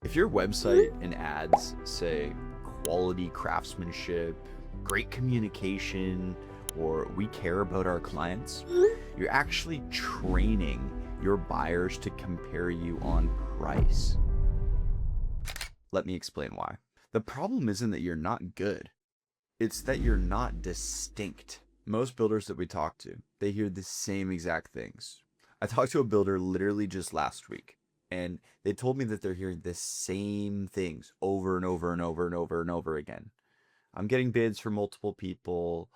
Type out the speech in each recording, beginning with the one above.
If your website and ads say quality craftsmanship, great communication, or we care about our clients, you're actually training your buyers to compare you on price. Let me explain why. The problem isn't that you're not good, it's that you're not distinct. Most builders that we talk to, they hear the same exact things. I talked to a builder literally just last week, and they told me that they're hearing the same things over and over and over and over and over again. I'm getting bids for multiple people.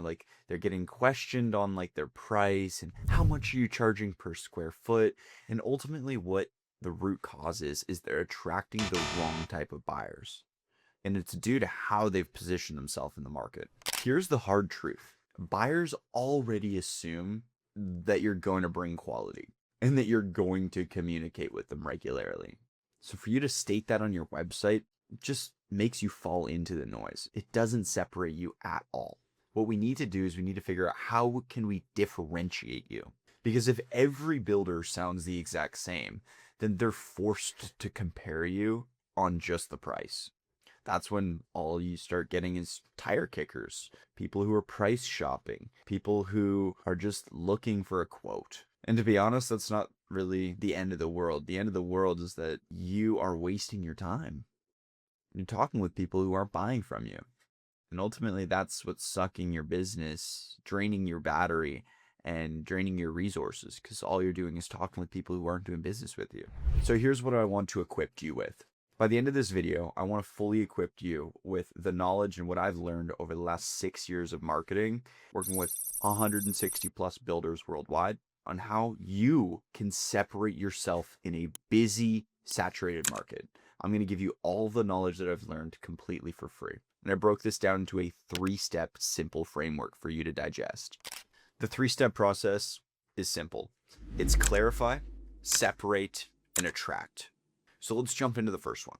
Like they're getting questioned on like their price and how much are you charging per square foot. And ultimately, what the root cause is they're attracting the wrong type of buyers. And it's due to how they've positioned themselves in the market. Here's the hard truth. Buyers already assume that you're going to bring quality and that you're going to communicate with them regularly. So for you to state that on your website just makes you fall into the noise. It doesn't separate you at all. What we need to do is we need to figure out how can we differentiate you? Because if every builder sounds the exact same, then they're forced to compare you on just the price. That's when all you start getting is tire kickers, people who are price shopping, people who are just looking for a quote. And to be honest, that's not really the end of the world. The end of the world is that you are wasting your time. You're talking with people who aren't buying from you. And ultimately, that's what's sucking your business, draining your battery, and draining your resources, because all you're doing is talking with people who aren't doing business with you. So here's what I want to equip you with. By the end of this video, I want to fully equip you with the knowledge and what I've learned over the last 6 years of marketing, working with 160 plus builders worldwide, on how you can separate yourself in a busy, saturated market. I'm going to give you all the knowledge that I've learned completely for free. And I broke this down into a 3-step simple framework for you to digest. The 3-step process is simple. It's clarify, separate, and attract. So let's jump into the first one.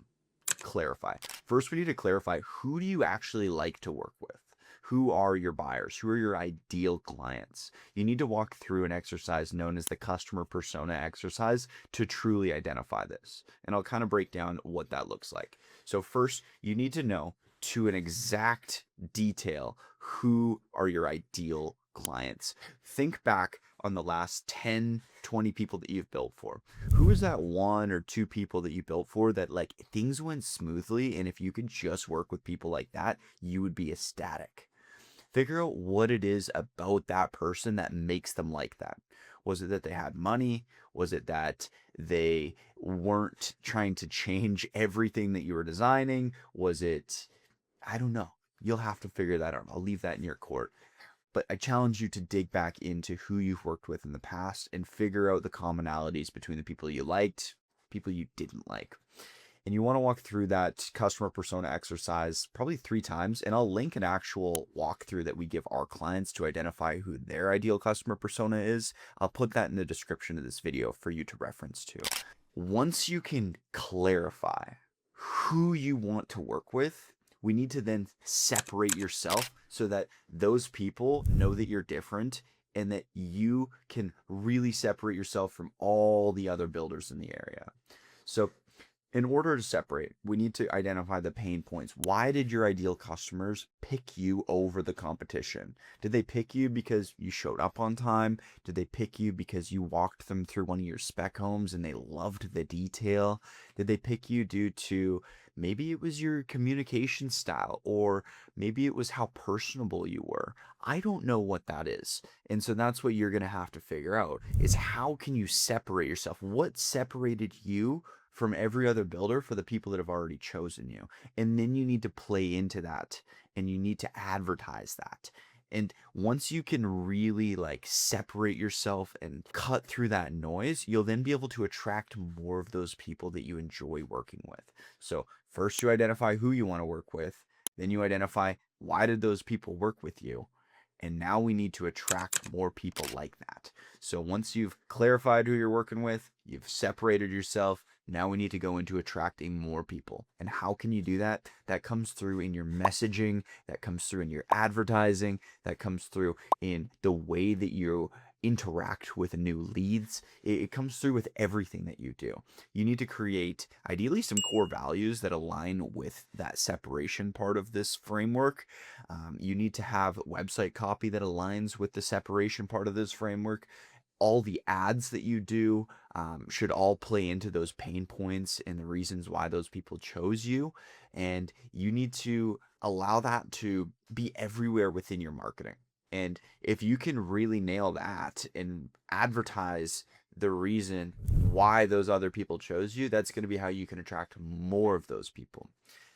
Clarify. First, we need to clarify, who do you actually like to work with? Who are your buyers? Who are your ideal clients? You need to walk through an exercise known as the customer persona exercise to truly identify this. And I'll kind of break down what that looks like. So first, you need to know to an exact detail who are your ideal clients. Think back on the last 10, 20 people that you've built for. Who is that 1 or 2 people that you built for that like things went smoothly, and if you could just work with people like that, you would be ecstatic. Figure out what it is about that person that makes them like that. Was it that they had money? Was it that they weren't trying to change everything that you were designing? Was it, I don't know. You'll have to figure that out. I'll leave that in your court. But I challenge you to dig back into who you've worked with in the past and figure out the commonalities between the people you liked, people you didn't like. And you want to walk through that customer persona exercise probably 3 times. And I'll link an actual walkthrough that we give our clients to identify who their ideal customer persona is. I'll put that in the description of this video for you to reference to. Once you can clarify who you want to work with, we need to then separate yourself so that those people know that you're different and that you can really separate yourself from all the other builders in the area. So in order to separate, we need to identify the pain points. Why did your ideal customers pick you over the competition? Did they pick you because you showed up on time? Did they pick you because you walked them through one of your spec homes and they loved the detail? Did they pick you due to maybe it was your communication style, or maybe it was how personable you were? I don't know what that is. And so that's what you're going to have to figure out, is how can you separate yourself? What separated you from every other builder for the people that have already chosen you? And then you need to play into that and you need to advertise that. And once you can really like separate yourself and cut through that noise, you'll then be able to attract more of those people that you enjoy working with. So first you identify who you want to work with, then you identify why did those people work with you? And now we need to attract more people like that. So once you've clarified who you're working with, you've separated yourself, now we need to go into attracting more people. And how can you do that? That comes through in your messaging, that comes through in your advertising, that comes through in the way that you interact with new leads. It comes through with everything that you do. You need to create ideally some core values that align with that separation part of this framework. You need to have website copy that aligns with the separation part of this framework. All the ads that you do should all play into those pain points and the reasons why those people chose you. And you need to allow that to be everywhere within your marketing. And if you can really nail that and advertise the reason why those other people chose you, that's going to be how you can attract more of those people.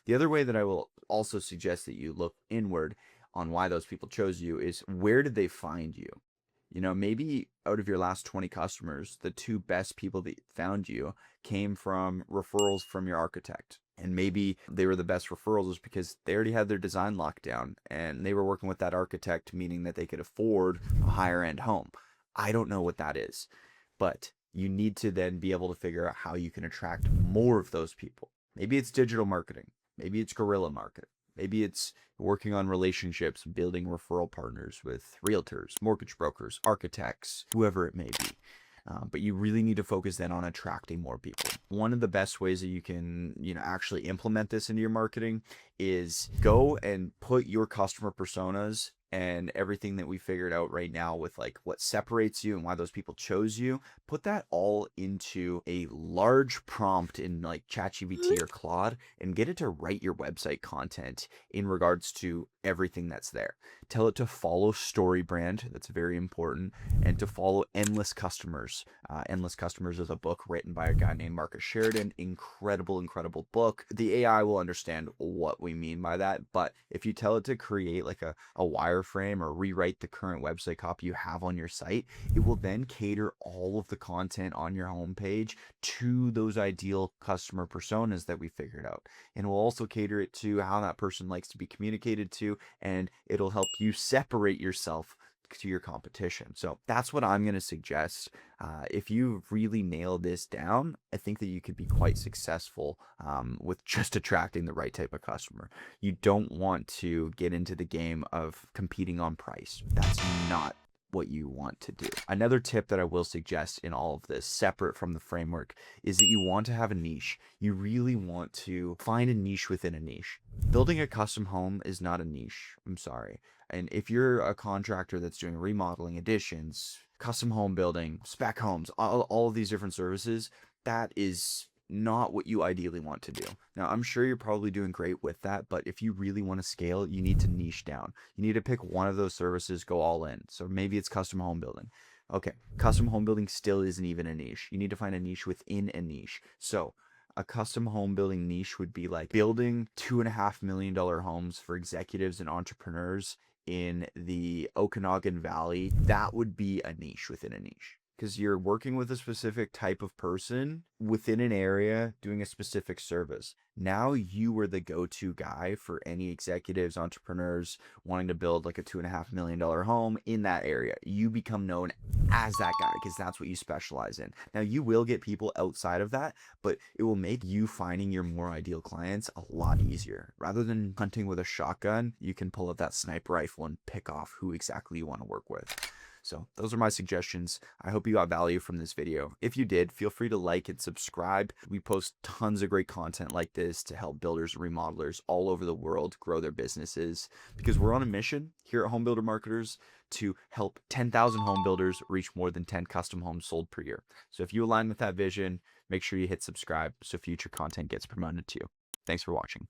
The other way that I will also suggest that you look inward on why those people chose you is, where did they find you? You know, maybe out of your last 20 customers, the 2 best people that found you came from referrals from your architect. And maybe they were the best referrals because they already had their design locked down and they were working with that architect, meaning that they could afford a higher end home. I don't know what that is, but you need to then be able to figure out how you can attract more of those people. Maybe it's digital marketing. Maybe it's guerrilla marketing. Maybe it's working on relationships, building referral partners with realtors, mortgage brokers, architects, whoever it may be. But you really need to focus then on attracting more people. One of the best ways that you can, actually implement this into your marketing is go and put your customer personas and everything that we figured out right now with like what separates you and why those people chose you, put that all into a large prompt in like ChatGPT or Claude and get it to write your website content in regards to everything that's there. Tell it to follow StoryBrand, that's very important, and to follow Endless Customers. Endless Customers is a book written by a guy named Marcus Sheridan. Incredible book. The AI will understand what we mean by that, but if you tell it to create like a wireframe or rewrite the current website copy you have on your site, it will then cater all of the content on your homepage to those ideal customer personas that we figured out. And we'll also cater it to how that person likes to be communicated to, and it'll help you separate yourself to your competition. So that's what I'm going to suggest. If you really nail this down, I think that you could be quite successful with just attracting the right type of customer. You don't want to get into the game of competing on price. That's not what you want to do. Another tip that I will suggest in all of this, separate from the framework, is that you want to have a niche. You really want to find a niche within a niche. Building a custom home is not a niche. I'm sorry. And if you're a contractor that's doing remodeling, additions, custom home building, spec homes, all of these different services, that is not what you ideally want to do. Now, I'm sure you're probably doing great with that, but if you really want to scale, you need to niche down. You need to pick one of those services, go all in. So maybe it's custom home building. Okay, custom home building still isn't even a niche. You need to find a niche within a niche. So a custom home building niche would be like building $2.5 million homes for executives and entrepreneurs in the Okanagan Valley. That would be a niche within a niche, because you're working with a specific type of person within an area doing a specific service. Now you are the go-to guy for any executives, entrepreneurs wanting to build like a $2.5 million home in that area. You become known as that guy because that's what you specialize in. Now you will get people outside of that, but it will make you finding your more ideal clients a lot easier. Rather than hunting with a shotgun, you can pull out that sniper rifle and pick off who exactly you want to work with. So those are my suggestions. I hope you got value from this video. If you did, feel free to like and subscribe. We post tons of great content like this to help builders and remodelers all over the world grow their businesses, because we're on a mission here at Home Builder Marketers to help 10,000 home builders reach more than 10 custom homes sold per year. So if you align with that vision, make sure you hit subscribe so future content gets promoted to you. Thanks for watching.